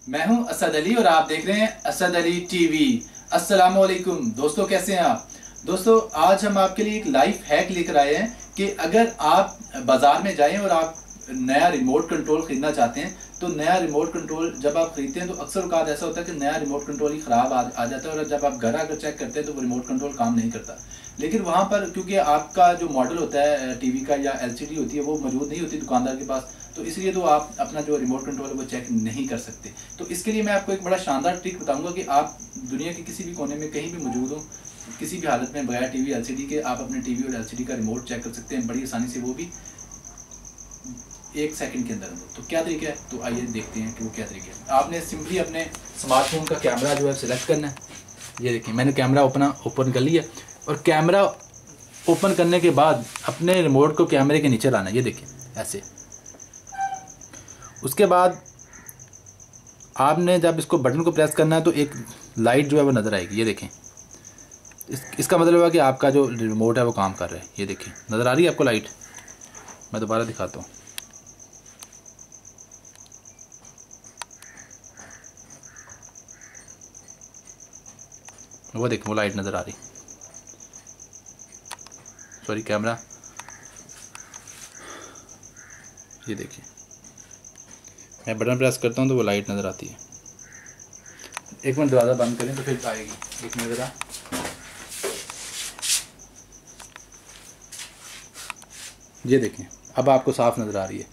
मैं हूं असद अली और आप देख रहे हैं असद अली टीवी। अस्सलाम वालेकुम दोस्तों, कैसे हैं आप? दोस्तों, आज हम आपके लिए एक लाइफ हैक लेकर आए हैं कि अगर आप बाज़ार में जाएं और आप नया रिमोट कंट्रोल ख़रीदना चाहते हैं तो नया रिमोट कंट्रोल जब आप ख़रीदते हैं तो अक्सर औक़ात ऐसा होता है कि नया रिमोट कंट्रोल ही ख़राब आ जाता है और जब आप घर आकर चेक करते हैं तो वो रिमोट कंट्रोल काम नहीं करता। लेकिन वहाँ पर क्योंकि आपका जो मॉडल होता है टीवी का या एलसीडी होती है वो मौजूद नहीं होती दुकानदार के पास, तो इसलिए तो आप अपना जो रिमोट कंट्रोल है वो चेक नहीं कर सकते। तो इसके लिए मैं आपको एक बड़ा शानदार ट्रिक बताऊंगा कि आप दुनिया के किसी भी कोने में कहीं भी मौजूद हो, किसी भी हालत में बगैर टीवी एलसीडी के आप अपने टीवी और एलसीडी का रिमोट चेक कर सकते हैं बड़ी आसानी से, वो भी 1 सेकंड के अंदर। तो क्या तरीका है, तो आइए देखते हैं कि वो क्या तरीका है। आपने सिंपली अपने स्मार्टफोन का कैमरा जो है सिलेक्ट करना है। ये देखिए, मैंने कैमरा ओपन कर लिया और कैमरा ओपन करने के बाद अपने रिमोट को कैमरे के नीचे लाना है। ये देखिए ऐसे। उसके बाद आपने जब इसको बटन को प्रेस करना है तो एक लाइट जो है वो नज़र आएगी। ये देखें, इसका मतलब है कि आपका जो रिमोट है वो काम कर रहा है। ये देखिए, नज़र आ रही है आपको लाइट? मैं दोबारा दिखाता हूँ। वो देखें, वो लाइट नज़र आ रही। Sorry, camera. ये देखिए, मैं बटन प्रेस करता हूँ तो वो लाइट नज़र आती है। एक मिनट दरवाज़ा बंद करें तो फिर आएगी। एक मिनट ज़रा। ये देखें, अब आपको साफ नज़र आ रही है।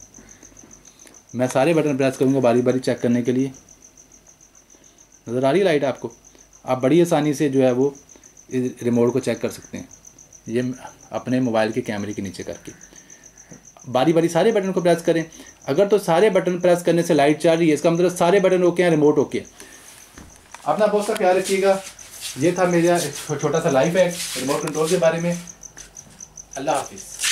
मैं सारे बटन प्रेस करूँगा बारी बारी चेक करने के लिए। नज़र आ रही है लाइट आपको? आप बड़ी आसानी से जो है वो रिमोट को चेक कर सकते हैं, ये अपने मोबाइल के कैमरे के नीचे करके। बारी बारी सारे बटन को प्रेस करें। अगर तो सारे बटन प्रेस करने से लाइट चल रही है, इसका मतलब सारे बटन ओके हैं, रिमोट ओके है। अपना बहुत सा ख्याल रखिएगा। ये था मेरा छोटा सा लाइफ हैक रिमोट कंट्रोल के बारे में। अल्लाह हाफिज़।